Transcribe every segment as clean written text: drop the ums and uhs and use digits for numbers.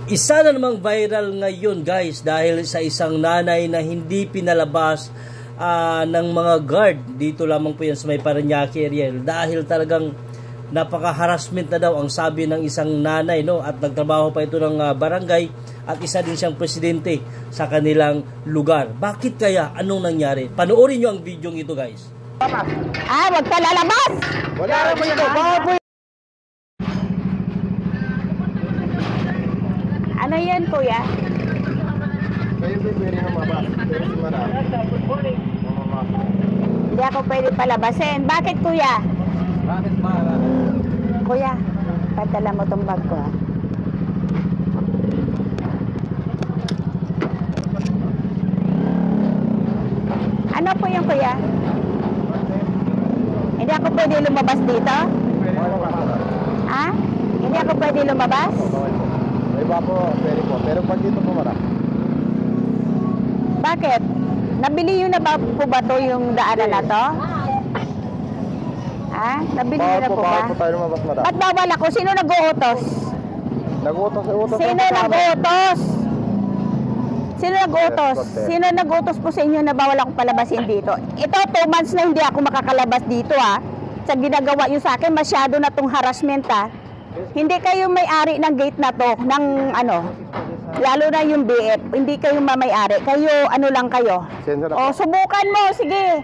Isa na namang viral ngayon guys dahil sa isang nanay na hindi pinalabas ng mga guard. Dito lamang po yan sa may Parañaque area dahil talagang napaka-harassment na daw ang sabi ng isang nanay, no? At nagtrabaho pa ito ng barangay at isa din siyang presidente sa kanilang lugar. Bakit kaya? Anong nangyari? Panoorin nyo ang video ito guys. Wag ka lalabas! Wala naman ito! Bawal po! Ano yan, kuya? Kayo ba pwede lumabas? Pero si Madam. Hindi ako pwede palabasin. Bakit, kuya? Bakit ba? Kuya, padala mo tong bag ko, ha? Ano po yung kuya? Hindi ako pwede lumabas dito? Pwede lumabas. Ha? Hindi ako pwede lumabas? Iba po, pwede po. Pero pag dito po Madam. Bakit? Nabili yun na ba po ba to yung daanan na to? Ha? Nabili yun na po ba? Bawal po tayo lumabas Madam. Ba't bawal ako? Sino nag-uutos? Nag-utos. Sino nag-uutos? Sino nag-uutos? Sino nag-uutos po sa inyo na bawal akong palabasin dito? Ito, 2 months na hindi ako makakalabas dito, ha? Sa ginagawa nyo sa akin, masyado na tong harassment, ha? Hindi kayo may-ari ng gate na to, ng ano, lalo na yung BF, hindi kayo may-ari. Kayo, ano lang kayo? O, subukan mo, sige.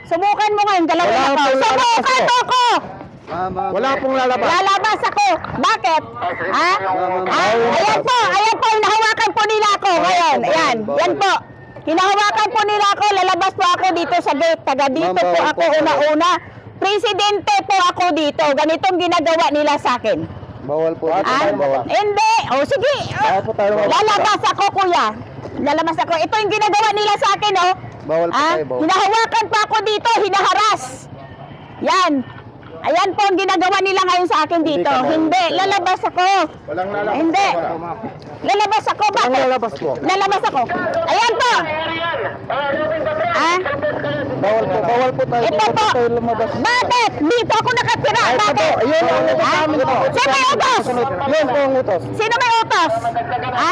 Subukan mo ngayon, galawin ako. Subukan mo ako! Wala pong lalabas. Lalabas ako. Bakit? Ha? Ayan po, hinahawakan po nila ako ngayon. Ayan, yan po. Hinahawakan po nila ako, lalabas po ako dito sa gate. Taga dito po ako una-una. Presidente po ako dito. Ganitong ginagawa nila sa akin. Bawal po. Hindi. O sige. Lalabas ako, kuya. Lalabas ako. Ito yung ginagawa nila sa akin, oh. Bawal po tayo. Hinahawakan pa ako dito, hinaharas. Yan. Ayan po ang ginagawa nila ngayon sa akin dito. Hindi, lalabas ako. Walang lalabas. Hindi. Lalabas ako. Bakit? Lalabas po. Lalabas ako. Ayan po. Bawal po tayo. Ito po. Bakit? Dito ako nakatira. Bakit? Ayun ang utos namin po. Sino may utos? Yun po ang utos. Sino may utos? Ha?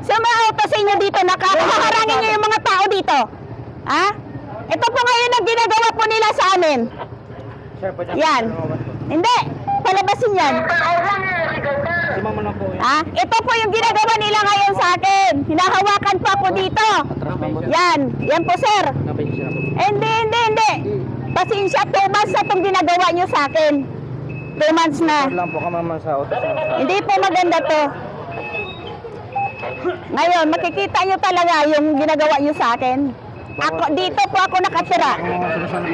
Sino may utos sa inyo dito? Nakaharangin nyo yung mga tao dito. Ha? Ito po ngayon ang ginagawa po nila sa amin. Yan. Hindi. Palabasin yan. Ha? Ito po yung ginagawa nila ngayon sa akin. Hinahawakan pa ako dito. Yan. Yan po, sir. Hindi. Pasensya, 2 months na itong ginagawa nyo sa akin. 2 months na. Hindi po maganda to. Ngayon, makikita nyo talaga yung ginagawa nyo sa akin. Dito po ako nakatira.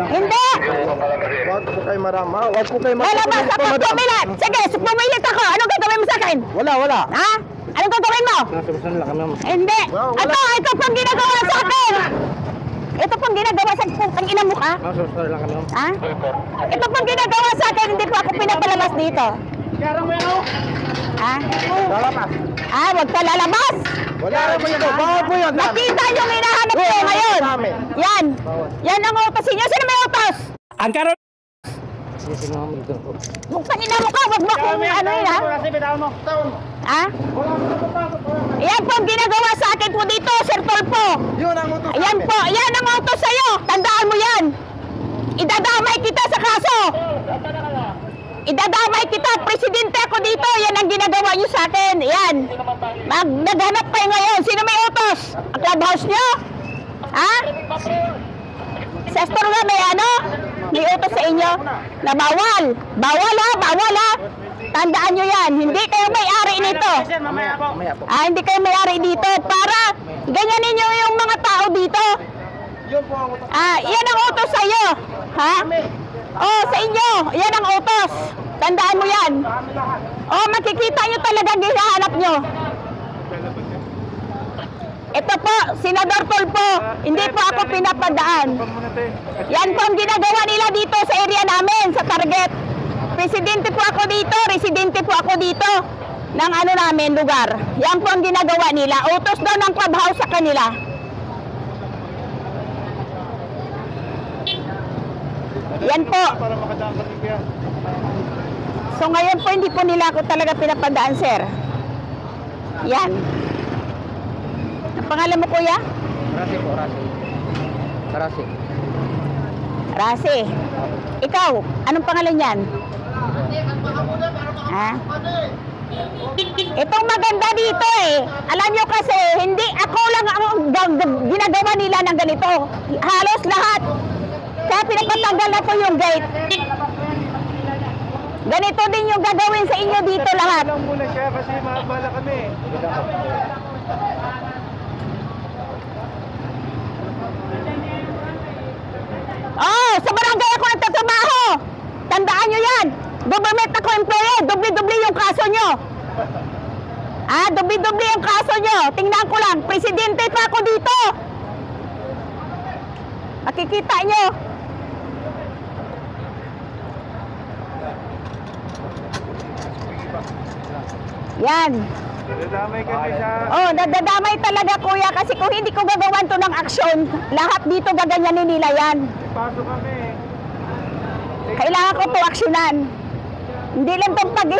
Hindi! Huwag po kayo marama. Huwag po kayo marama. Lalabas ako, pumilit! Sige, pumilit ako! Anong gagawin mo sa akin? Wala. Ha? Anong gagawin mo? Hindi! Ito pong ginagawa sa akin! Ito pong ginagawa sa akin. Ang ina mo ka? Ha? Ito pong ginagawa sa akin. Hindi po ako pinapalabas dito. Ha? Lalabas. Wag ka lalabas! Wala naman ito. Bawal po yun. Nakita yung hinahanap ko ngayon. Yan. Yan ang utos niyo. Sino may utos? Ang karon Kung kanina mo ka, wag mo kung ano yun, ha? Ha? Yan po ang ginagawa sa akin po dito, Sir Tolpo. Yun ang utos. Yan po, yan ang utos sa'yo. Tandaan mo yan. Idadamay kita sa kaso. Idadamay kita, presidente ako dito. Yan ang ginagawa nyo sa akin. Yan. Naghanap kayo ngayon. Sino may utos? Ang clubhouse nyo? Ha? Sa Astorga may ano? May utos sa inyo? Na bawal. Bawal ha. Tandaan nyo yan. Hindi kayo may-ari nito. Hindi kayo may-ari dito. Para ganyanin nyo yung mga tao dito. Yan ang utos sa iyo. Ha? Sa inyo. Yan ang utos. Tandaan mo yan. Makikita nyo talaga hinahanap nyo. Ito po, Senador Tolpo. Hindi po ako pinapadaan. Yan po ang ginagawa nila dito sa area namin, sa Target. Presidente po ako dito, residente po ako dito ng ano namin, lugar. Yan po ang ginagawa nila. Utos daw ng clubhouse sa kanila. Yan po. So ngayon po hindi po nila ako talaga pinapadaan, sir. Yan. Ang pangalan mo, kuya? Rasi po, Rasi. Rasi. Rasi. Ikaw, anong pangalan yan? Ha? Itong maganda dito eh. Alam nyo kasi, hindi ako lang ang ginagawa nila ng ganito. Halos lahat. Kaya pinapatanggal na po yung gate. Ganito din yung gagawin sa inyo dito lahat. Alam muna siya kasi maabala kami. Oh, sa barangay ako nagtatrabaho. Tandaan nyo yan. Government ako employee. Doble-doble yung kaso nyo. Doble-doble yung kaso nyo. Tingnan ko lang. Presidente pa ako dito. Makikita nyo. Yan. Nadadamay kami sa... Oh, nadadamay talaga kuya kasi kung hindi ko gagawan to ng aksyon, lahat dito gaganyanin nila yan. Pasok kami. Kailangan ko to aksyonan. Hindi lang tong pag